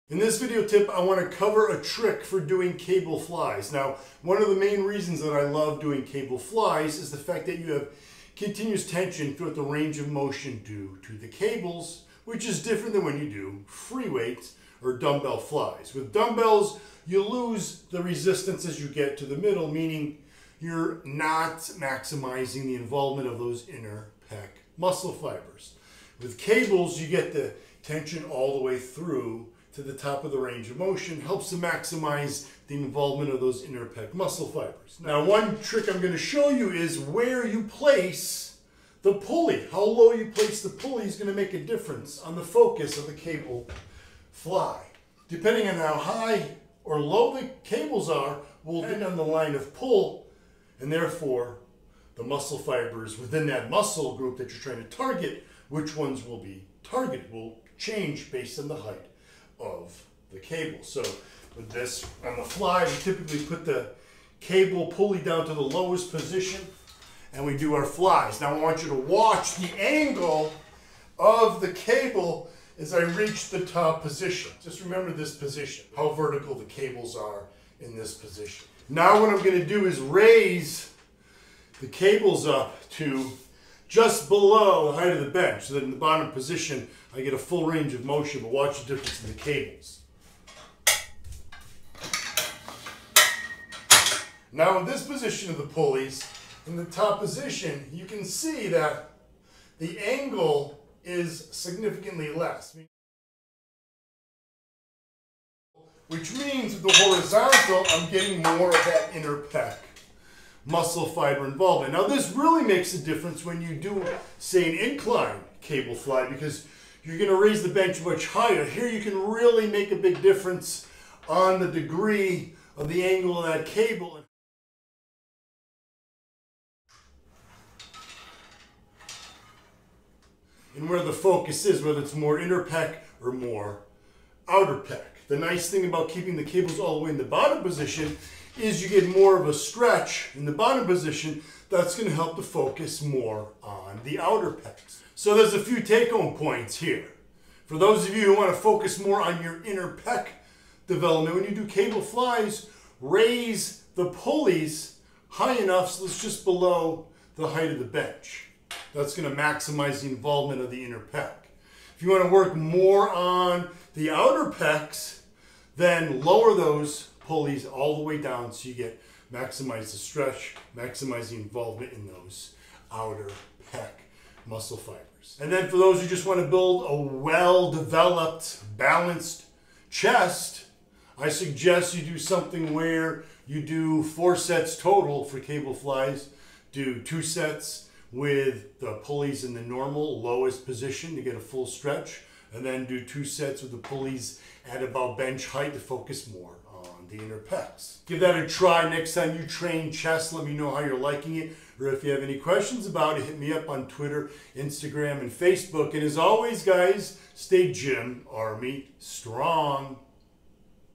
In this video tip, I want to cover a trick for doing cable flies. Now, one of the main reasons that I love doing cable flies is the fact that you have continuous tension throughout the range of motion due to the cables, which is different than when you do free weights or dumbbell flies. With dumbbells, you lose the resistance as you get to the middle, meaning you're not maximizing the involvement of those inner pec muscle fibers. With cables, you get the tension all the way through to the top of the range of motion, helps to maximize the involvement of those inner pec muscle fibers. Now, one trick I'm going to show you is where you place the pulley. How low you place the pulley is going to make a difference on the focus of the cable fly. Depending on how high or low the cables are, will depend on the line of pull, and therefore the muscle fibers within that muscle group that you're trying to target, which ones will be targeted, will change based on the height of the cable. So with this on the fly, we typically put the cable pulley down to the lowest position and we do our flies. Now I want you to watch the angle of the cable as I reach the top position. Just remember this position, how vertical the cables are in this position. Now what I'm going to do is raise the cables up to just below the height of the bench, so that in the bottom position I get a full range of motion, but watch the difference in the cables. Now in this position of the pulleys, in the top position, you can see that the angle is significantly less. Which means with the horizontal, I'm getting more of that inner pec muscle fiber involvement. Now this really makes a difference when you do, say, an incline cable fly, because you're going to raise the bench much higher. Here you can really make a big difference on the degree of the angle of that cable. And where the focus is, whether it's more inner pec or more outer pec. The nice thing about keeping the cables all the way in the bottom position is you get more of a stretch in the bottom position that's going to help to focus more on the outer pecs. So there's a few take-home points here. For those of you who want to focus more on your inner pec development, when you do cable flies, raise the pulleys high enough so it's just below the height of the bench. That's going to maximize the involvement of the inner pec. If you want to work more on the outer pecs, then lower those pulleys all the way down so you get maximize the stretch, maximize the involvement in those outer pec muscle fibers. And then for those who just want to build a well-developed, balanced chest, I suggest you do something where you do 4 sets total for cable flies. Do 2 sets with the pulleys in the normal lowest position to get a full stretch, and then do 2 sets with the pulleys at about bench height to focus more on the inner pecs. Give that a try next time you train chest. Let me know how you're liking it, or if you have any questions about it, hit me up on Twitter, Instagram, and Facebook. And as always, guys, stay Gym Army strong.